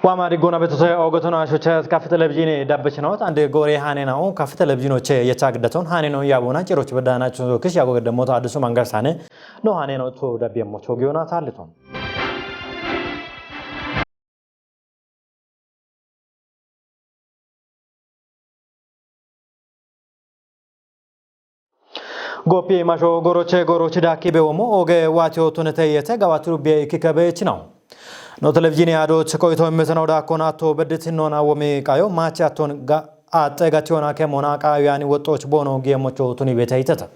واماری گونا بتوسه آگوتون آشوچه کافی تلویزیونی دبچنات اند گوری هانینا کافی تلویزیونوچه یچاگدتون هانینو یابونا چروچ بدانا چون کش یابو گدم موت آدسو منگرسانه نو هانینو تو دبیم موچوگیونا تارلیتون گوپی ماشو گوروچه داکی به ومو اوگه واتیو تونته یته گواترو بیای کی کبه چناو نو تلویزیونی آدو چکویتو میزنو داکونا تو بدتینونا ومی کایو ماچاتون گا آتگاتیونا که مونا کایوانی وطوچ بونو گیموچو تونی بیتایته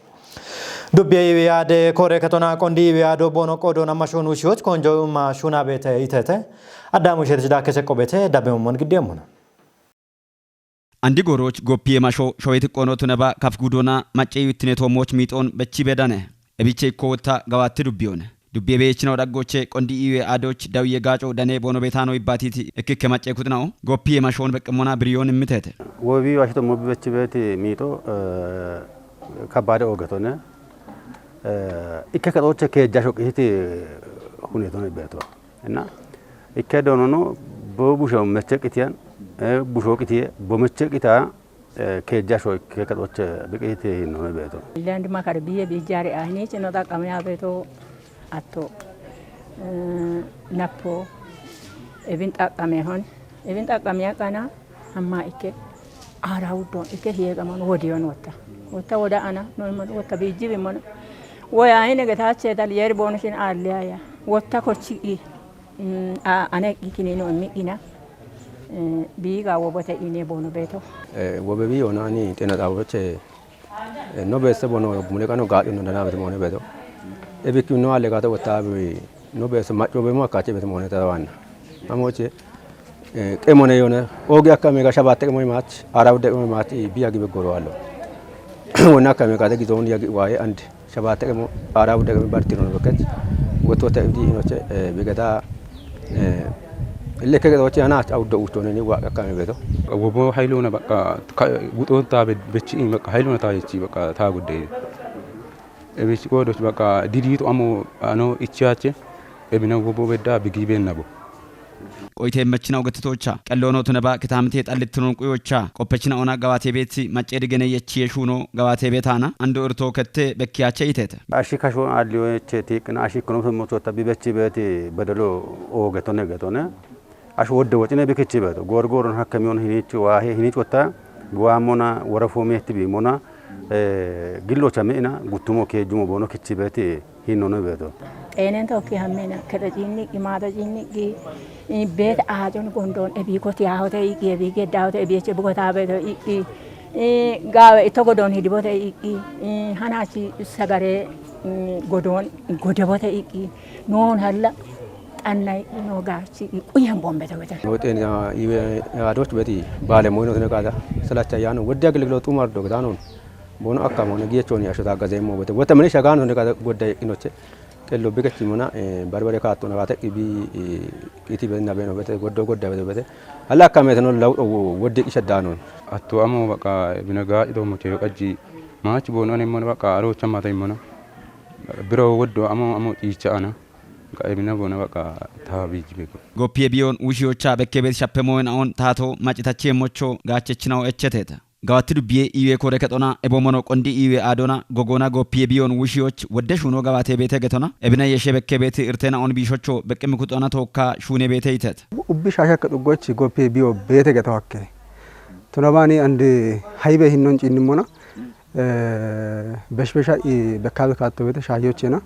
دبی ویاده کره کتونا کندی ویادو بونو کودونا ماشون وشوچ کنجو ماشونا بیتایته ادامو شرچ داکه چکو بیته دبیم من گدیمونا Andi goroch goppie masho shoyit qonotu naba kafgudona maceyutine tomoch miton bechi bedane ebiche kota gawatti dubbiyone dubbiye beechino daggoche qondi iwe adoch dawiye gaco dane bono betano ibatiti ekkeke macce kutnao goppie mashon beqmona briyon mitete wobi washito mobi bechi beti mito kabade ogatone ikkeka doche ke jasho kiti hunetone beto enna ikkedono bobusho mechekitian busho kitiye bomechekita ke jasho ikkeka doche bikiti no beto land makarbiye bijare ahni chino da kamya beto atto napo event akamya kana amma ikke arawdo ikke hiyega man wodiyon wata wada ana no man wata bijibi man waya hine gata ce dal yer bonushin aliya wata kochi ane ikini no mikina biga wobota ine bono beto wobebi onani tena dawoche no bese bono mune kano gadi no dana beto mone beto ebiki no ale gata wata bi no bese macho be mo kache beto mone tawana amoche kemone yone ogi akame ga shabate mo mach arawde mo mach biya gibe goro allo wona kame ga de zone yagi waye and shabate mo arawde mo bartino beket woto ta ndi inoche bigata اللي كده وقتي أنا أود أوتوني واقع كامل بيتو وبو حيلونا بقى بوتون تابع بتشين بقى حيلونا تايتشي بقى تاقود ده بيش كودوش بقى ديديتو أمو أنو إتشاتي ابنه وبو بدا بيجيبين نبو ቆይቴ መችናው ገተቶቻ ቀሎኖ ተነባ ከታምቴ ጣልትኑን ቆዮቻ ቆපችና ኦና ገባቴ ቤት ማጨድ ገነ የቺየሹኖ ገባቴ ቤታና አንዶ እርቶ ከተ በኪያቸ ይተተ አሽካሾ አሊዮቼ ቲቅና አሽክኖ ተሞቶታ ቢበቺ ቤት በደሎ ኦገቶነ ገቶነ አሽ ወደ ወጭነ በከቺ ቤት ጎርጎርን ሀከሚዮን ሂኒቹ ዋሄ ሂኒቹ ወታ ጎአሞና ወረፎ ሜት ቢሞና ግሎቻ መና ጉቱሞ ከጁሞ ቦኖ ከቺ ቤት ሂኖነ ቤት ጤነን ተውኪ ሀሜና ከደጂኒ ኢማዳ ጂኒ ቤት አጆን ጎንዶን እቢኮት ያሆተ ይገቢ ገዳውተ እቢቸ ብጎታ ቤት ጋዌ ተጎዶን ሂዲቦተ ሃናቺ ሰጋሬ ጎዶን ጎደቦተ ኖን ሀላ ጠናይ ኖጋቺ ቁየን ቦምበተ ወተ ወጤን ያዶች በቲ ባለሞይ ነው ተነቃታ ስላቻ ያን ወዲ አገልግሎቱ ማርዶ ገታ ነው ቦኖ አካሞነ ጊየቾን ያሽታ ጋዘይሞ በተ ወተ ምን ሸጋን ነው ነቃታ ጎዳይ ኢኖቼ kello bigati mona barbare kaatto na gata ibi iti bena beno bete goddo godda bete alla kamet no law wodde ishadda non atto amo baka binaga ido mo teyo qaji maachi bono ne mon baka aro chama tay mona biro woddo amo icha ana ga ibina bono baka tabi jibeko goppie biyon ushiocha bekkebet shappemoen on tato machitache mocho gachechinaw echeteta gawatti dubbiye iwe kore ketona ebomono qondi iwe adona gogona goppie biyon wushioch wodde shuno gawate bete getona ebina yeshe bekkebet irtena on bishocho bekkemi kutona tokka shune bete itet ubbi shasha kedugoch goppie biyo bete getowakke tonabani ande haybe hinnon cinnimona beshbesha bekkabe katto bete shayochena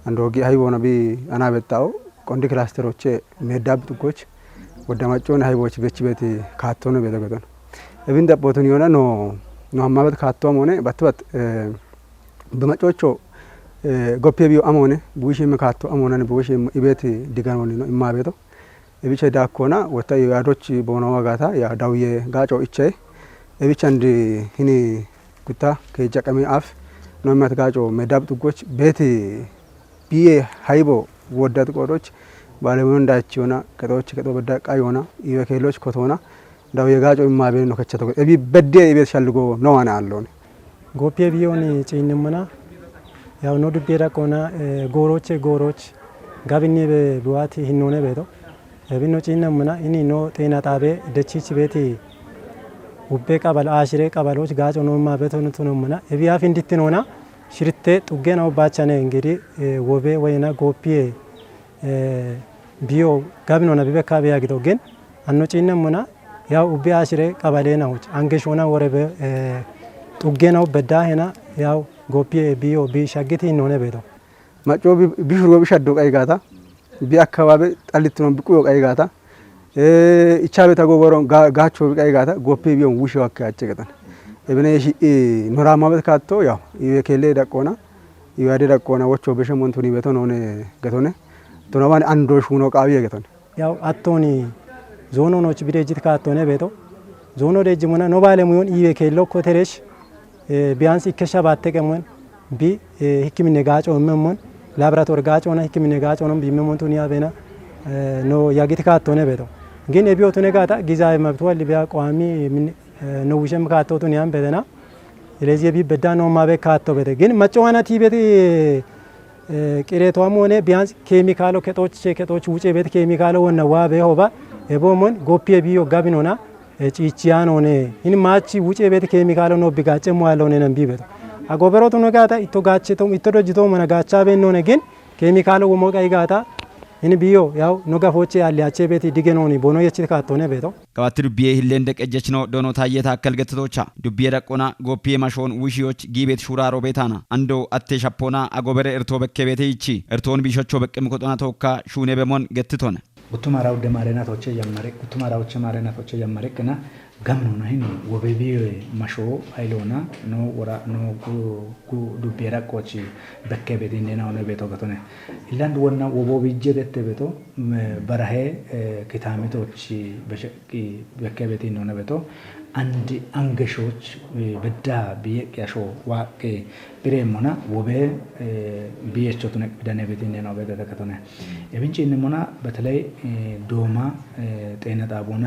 andogi haybona bi ana bettaw qondi clusteroche medab tugoch wodamachon hayboch bechi bete kattono bete getona ebin dabboton yona no hamabet katto amone batbat bamachocho goppie biyo amone buishi me katto amone buishi ibeti diganoni no imabeto ebiche dakona wata yadochi bono wagata ya dawye gacho iche ebichandi hini kuta ke jakami af no mat gacho medab tugoch beti biye haybo wodat qodoch ባለሙን ዳችዮና ከቶች ከቶበዳ ቃዮና ይበከሎች ኮቶና ዳው የጋጮ ማበል ነው ከቸቶ እቢ በደ ይቤት ሻልጎ ነው አና አለውን ጎፒ ቢዮን ጪንምና ያው ነው ድቤራ ቆና ጎሮች ጋብኔ በዋት ሂኖነ ቤቶ ebino cinna muna ini no teena tabe dachichi beti ubbe qabal ashire qabaloch gaco no ma beton tunumuna ebiya findittinona shirte tuggena ubachane ngiri wobe wayna gopiye biyo gabno na bibe kabe yagido gen anno cinna muna ya ubbe ashire qabale na uch angeshona worebe tuggena ubeda hena ya gopiye biyo bi shagiti none bedo macho bi furo bi shaddo qaygata bi akababe xalitno bi quyo qaygata ichabe tagoboron gacho bi qaygata gopiye biyon wusho akache gatan ebene shi norama bet katto ya iwe kele daqona iwe ade daqona wocho beshe montuni beto none gatone tonaban ando shuno qawiye gatone ያው አቶኒ ዞኖኖች ቢደጅት ካቶነ ቤቶ ዞኖ ደጅ ሙና ኖ ባለሙዮን ኢዌ ከሎ ኮተሬሽ ቢያንስ ይከሻ ባተቀመን ቢ ህክምና ጋጮ መመን ላብራቶሪ ጋጮ ና ህክምና ጋጮ ነው ቢመmonቱን ያበና ኖ ያጊት ካቶነ ቤቶ ግን እቢዮቱ ነጋታ ጊዜያዊ መብቷል ቢያ ቋሚ ነው ውሸም ካቶቱን ያን በደና ስለዚህ ቢ በዳ ነው ማበ ካቶ ቤተ ግን መጨዋና ቲቤት ቂሬቷም ሆነ ቢያንስ ኬሚካሎ ከጦች ውጪ ቤት ኬሚካሎ ወና ዋበ ሆባ ኤቦሞን ጎፒ ቢዮ ጋቢኖና ጪቺያን ሆነ ይን ማቺ ውጪ ቤት ኬሚካሎ ነው ቢጋጨም ዋለው ነን ቢበቶ አጎበሮቱ ነጋታ ኢቶ ጋቸቶ ኢቶ ደጅቶ መነጋቻ ቤን ነው ግን ኬሚካሎ ወሞቃ ይጋታ ይን ቢዮ ያው ኖጋፎቼ ያለ ያቼ ቤት ዲገኖኒ ቦኖ የቺ ካቶነ ቤቶ ቀባቲ ዱቢዬ ህሌን ደቀጀች ነው ዶኖ ታየ ታከል ገትቶቻ ዱቢዬ ደቆና ጎፒዬ ማሾን ውሺዎች ጊቤት ሹራሮ ቤታና አንዶ አቴ ሻፖና አጎበረ እርቶ በከ ቤቴ ይቺ እርቶን ቢሾቾ በቅም ቆጦና ተወካ ሹኔ በሞን ገትቶነ ጉቱማራው ደማረናቶቼ ያመረ ጉቱማራዎቼ ማረናቶቼ ያመረክና gamnona hin wobebi masho ailona no ora no ku dubiera kochi bekke bedine na one beto gatone iland wonna wobobi jedete beto barahe kitametochi beshki bekke bedine one beto andi angeshoch bedda biyekasho waqe biremona wobe biyechotune bidane bedine na beto gatone ebinchi inmona betlay doma ጤና ጣቦና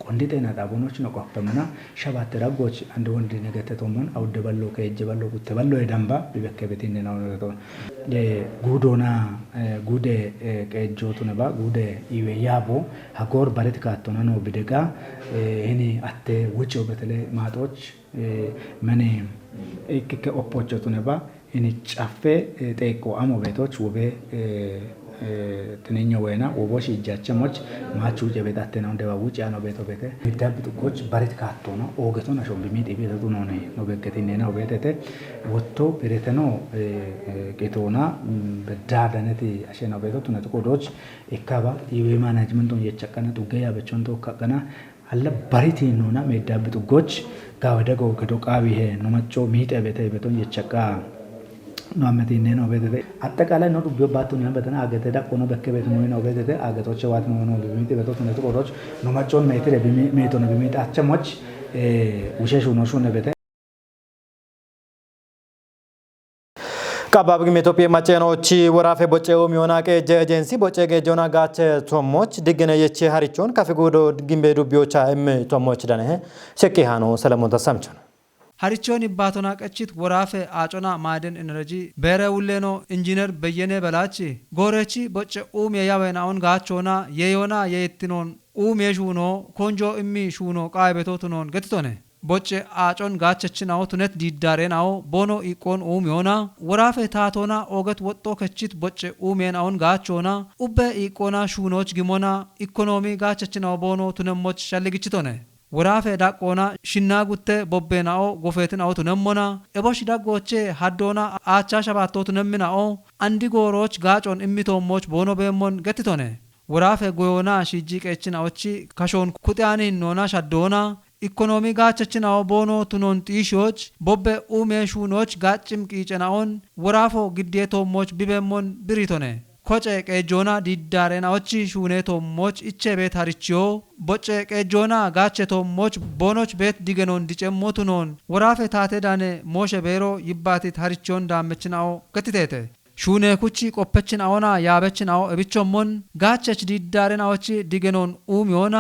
ቆንዲ ጤና ጣቦኖች ነው ቆፈመና ሸባት ረጎች አንድ ወንድ ነገተቶሞን አውደበሎ ከጀበሎ ጉተበሎ የዳምባ ቢበከበቲ ነው ነው ጉዶና ጉዴ ቀጆቱ ነባ ጉዴ ይያቦ ሀጎር ባለት ካቶና ነው ቢደጋ እኔ አተ ውጭ በተለ ማጦች ማኔ እከ ኦፖቾቱ ነባ እኔ ጫፌ ጤቆ አሞ ቤቶች ወበ ትነኛ ወይና ወቦሽ ይጃቸሞች ማቹ ጀበዳተ ነው እንደባውጭ ያለው ቤቶ ቤተ ሚዳብ ጥቆች ባረት ካቶ ነው ኦገቶና ሾም ቢሚጥ ቤተቱ ነው ነው በገተኔ ነው ቤተተ ወጥቶ ቤተተ ነው ቄቶና በዳዳነቲ አሸና ቤተቱ ነው ጥቆዶች ኢካባ ይዌ ማናጅመንቱን የቸቀነ ጡገያ በቸንቶ ከቀና አለ ባሪቲ ነውና ሚዳብ ጥቆች ጋወደጎ ገዶቃቢ ሄ ነው ማቾ ሚጤ ቤተ ቤቶን የቸቃ no ametine no vedete attakala no dubyo batu ne betana agete da kono bekke bet mo no vedete agetoche wat mo no bimite beto ne to roch no machon metere bimite no bimite achamoch usheshu no shune bete kabab gimetopi machenochi warafe bocheo miona ke agency bochege jona gache tomoch digene yeche harichon kafigudo gimbe dubyocha em tomoch dane sheki hano salamon tasamchon ሀሪቾን ይባቶና ቀችት ወራፈ አጮና ማደን ኢነርጂ በረውሌኖ ኢንጂነር በየነ በላች ጎረቺ ቦጨ ኡም ያያወናውን ጋቾና የዮና የይትኖን ኡም የሹኖ ኮንጆ እሚ ሹኖ ቃይበቶቱኖን ገትቶነ ቦጨ አጮን ጋቸችናው ቱነት ዲዳሬናው ቦኖ ኢቆን ኡም ዮና ወራፈ ታቶና ኦገት ወጦ ከችት ቦጨ ኡሜናውን ጋቾና ኡበ ኢቆና ሹኖች ግሞና ኢኮኖሚ ጋቸችናው ቦኖ ቱነሞች ሸልግችቶነ ወራፈ ዳቆና ሽናጉተ ቦቤናኦ ጎፌትን አውቱ ነሞና እቦሽ ዳጎቼ ሀዶና አቻ ሸባቶቱ ነምናኦ አንዲ ጎሮች ጋጮን እሚቶሞች ቦኖ በሞን ገትቶነ ወራፈ ጎዮና ሽጂ ቀችን አውቺ ከሾን ኩጣኒ ኖና ሻዶና ኢኮኖሚ ጋቸችን አው ቦኖ ቱኖን ጢሾች ቦቤ ኡሜሹኖች ጋጭም ቂጨናኦን ወራፎ ግዴቶሞች ቢበሞን ብሪቶነ ኮጨ ቀጆና ዲዳሬናዎች ሹኔቶሞች እቼ ቤት አርቺዮ ቦጨ ቀጆና ጋቸቶሞች ቦኖች ቤት ዲገኖን ዲጨሞቱኖን ወራፈ ታቴ ዳነ ሞሸ ቤሮ ይባቲ ታርቺዮን ዳመችናው ገትቴተ ሹኔ ኩቺ ቆፐችን አውና ያበችን አው እብቾሞን ጋቸች ዲዳሬናዎች ዲገኖን ኡሚዮና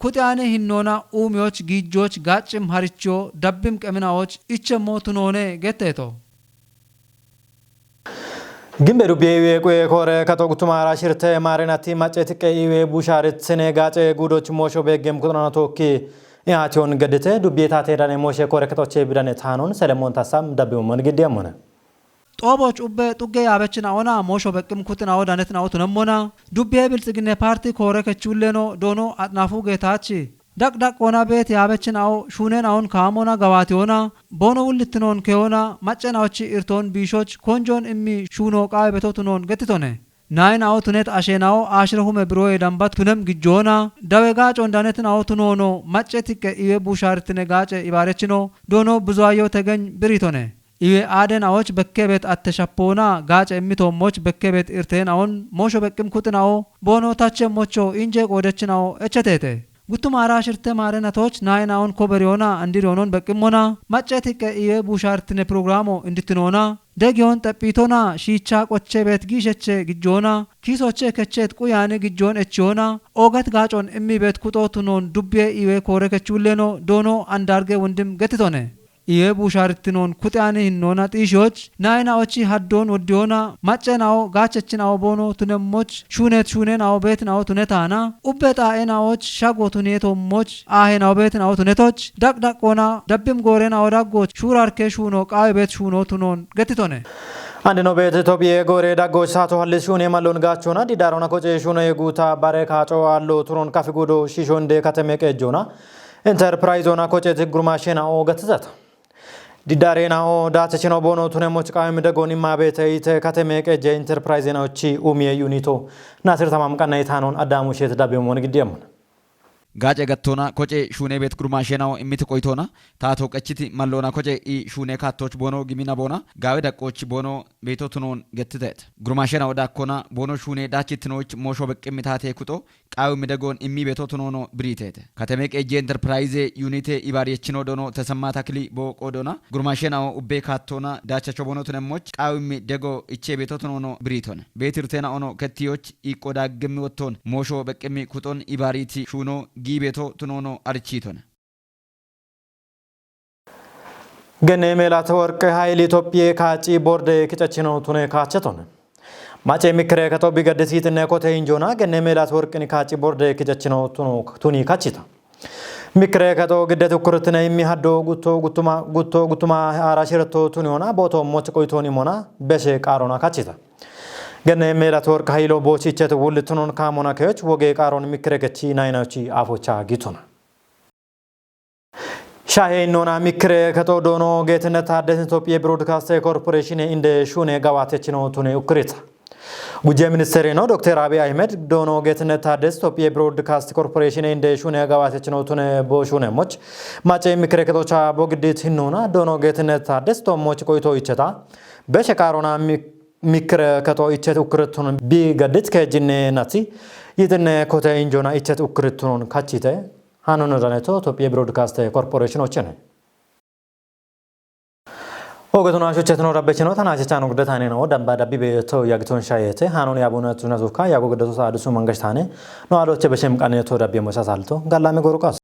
ኩጣኔ ሂኖና ኡሚዮች ጊጆች ጋጭም ሀርቺዮ ደብም ቀምናዎች እቸሞቱኖኔ ገተቶ ግን በዱቤው የቆረ ከተጉቱማ አራሽርተ ማረናቲ ማጨት ቀይዌ ቡሻርት ስኔጋጨ ጉዶች ሞሾ በገም ኩጥናና ቶኪ ያቲውን ገድተ ዱቤታ ተዳነ ሞሸ ኮረ ከቶቼ ብዳነ ታኖን ሰለሞን ታሳም ዳቤው መንግዲ ያሞነ ጦቦች ኡበ ጡጌ ያበችን አውና ሞሾ በቅም ኩጥና ወዳነት ናውቱ ነሞና ዱቤ ብልጽግነ ፓርቲ ኮረ ከቹለኖ ዶኖ አጥናፉ ጌታች ዳቅዳቅ ሆና ቤት ያበችን አው ሹነን አሁን ካሞና ገባት ሆና ቦኖ ውልትኖን ከሆና ማጨናዎች ኢርቶን ቢሾች ኮንጆን እሚ ሹኖ ቃይ በቶቱኖን ገትቶነ ናይን አው ቱነት አሸናው አሽረሁመ ብሮ የዳምባት ቱነም ግጆና ዳዌጋጮ እንዳነትን አው ቱኖኖ ማጨቲከ ኢዌ ቡሻርትነ ጋጨ ኢባረችኖ ዶኖ ብዙአዮ ተገኝ ብሪቶነ ኢዌ አደን አዎች በከቤት አተሻፖና ጋጨ እሚቶሞች በከቤት ኢርቴን አሁን ሞሾ በቅም ኩጥናው ቦኖ ታቸ ሞቾ ኢንጀ ቆደችናው እቸቴቴ ጉቱም አራሽርተ ማረናቶች ናይናውን ኮበሪዮና እንዲሮኖን በቅሞና ማጨቲከ ኢዌ ቡሻርትነ ፕሮግራሞ እንድትኖና ደጊዮን ጠጲቶና ሺቻ ቆቼ ቤት ጊሸቼ ግጆና ኪሶቼ ከቼት ቁያኔ ግጆን እቺዮና ኦገት ጋጮን እሚ ቤት ኩጦቱኖን ዱቤ ኢዌ ኮረከቹሌኖ ዶኖ አንዳርገ ወንድም ገትቶነ ኢዌ ቡሻርትኖን ኩጥያኔ ሂኖና ጢሾች ናይናዎቺ ሀዶን ወዲዮና ማጨናው ጋቸችናው ቦኖ ቱነሞች ሹኔናው ቤትናው ቱነታና ኡበጣኤናዎች ሻጎቱኔቶሞች አሄናው ቤትናው ቱነቶች ዳቅዳቆና ደብም ጎሬናው ዳጎች ሹራርኬ ሹኖ ቃይ ቤት ሹኖ ቱኖን ገትቶነ አንድ ነው ቤት ኢትዮጵያ ጎሬ ዳጎች ሳቶ ሀልስ ሹኔ ማሎን ጋቾና ዲዳሮና ኮጨ ሹኔ የጉታ ባረካጮ አሎ ቱሮን ካፊጎዶ ሺሾንዴ ከተሜቀጆና ኢንተርፕራይዞና ኮጨ ትግሩማሽና ኦገትዘት ዲዳሬናኦ ዳተችኖ ቦኖ ቱነሞች ቃም ደጎኒ ማቤተ ይተ ከተሜቀ ጀ ኢንተርፕራይዝናዎቺ ኡሚየ ዩኒቶ ናስር ተማምቃና ይታኖን አዳሙ ሸት ዳቤው ሞን ግዲያም ጋጨ ገቶና ኮጨ ሹኔ ቤት ጉርማሼናው እሚት ቆይቶና ታቶ ቀችቲ ማሎና ኮጨ ኢ ሹኔ ካቶች ቦኖ ግሚና ቦና ጋዌ ደቆች ቦኖ ቤቶቱኖን ገትተት ጉርማሼናው ዳኮና ቦኖ ሹኔ ዳችትኖች ሞሾ በቅሚታቴ ኩጦ ቃው ሚደጎን እሚ ቤቶቱኖኖ ብሪቴት ከተሜቀ ጄ ኢንተርፕራይዝ ዩኒቴ ኢባሪየችኖ ዶኖ ተሰማ ታክሊ ቦቆዶና ጉርማሼናው ኡቤ ካቶና ዳቻቾ ቦኖ ቱነሞች ቃው ሚ ደጎ እቼ ቤቶቱኖኖ ብሪቶን ቤትርቴና ኦኖ ከቲዮች ኢቆዳ ግሚ ወቶን ሞሾ በቅሚ ኩጦን ኢባሪቲ ሹኖ ጊቤቶ ቱኖኖ አርቺቶን ገኔ ሜላት ወርቅ ኃይል ኢትዮጵያ ካጪ ቦርድ ክጨችኖ ቱኔ ካቸቶን ማጨ ሚክረ ከቶ ቢገደሲትነ ኮቴ እንጆና ገኔ ሜላት ወርቅኒ ካጪ ቦርድ ክጨችኖ ቱኒ ካቺታ ሚክረ ከቶ ግደት ኩርትነ የሚሃዶ ጉቱማ አራሽረቶ ቱኒዮና ቦቶ ሞች ቆይቶኒ ሞና በሸ ቃሮና ካቺታ ገኔ ሜላት ወርቅ ኃይሎ ቦቺቸት ውልትኖን ካሞና ከዮች ወጌ ቃሮን ሚክረ ከቺ ናይናቺ አፎቻ ጊቱና ሻሄኖና ሚክረ ከቶ ዶኖ ጌትነት ታደሰ ኢትዮጵያ ብሮድካስት ኮርፖሬሽን እንደ ሹኔ ጋዋተችኖ ቱኔ ኡክሪታ ጉጄ ሚኒስትር ነው ዶክተር አብይ አህመድ ዶኖ ጌትነት ታደሰ ኢትዮጵያ ብሮድካስት ኮርፖሬሽን እንደ ሹኔ ጋዋተችኖ ቱኔ ቦሹኔሞች ማጨ ሚክረ ከቶቻ ቦግዲት ሂኖና ዶኖ ጌትነት ታደሰ ቶሞች ቆይቶ ይቸታ በሸቃሮና ሚክረ ከቶ ይቸት ኡክርቱን ቢገድት ከጅኔ ናቲ ይትነ ኮተ እንጆና ይቸት ኡክርቱን ካቺተ ሃኖን ራነቶ ኢትዮጵያ ብሮድካስት ኮርፖሬሽን ወቸነ ኦገቱና ሾቸት ነው ረበች ነው ተናቸቻ ነው ግደታኔ ነው ደምባ ዳቢ በቶ ያግቶን ሻየተ ሃኖን ያቡና ቱና ዙካ ያጎ ግደቱ ሳዱሱ መንገሽታኔ ነው አሎቸ በሸም ቃኔ ቶ ዳቢ መሳሳልቶ ጋላሜ ጎሩቃስ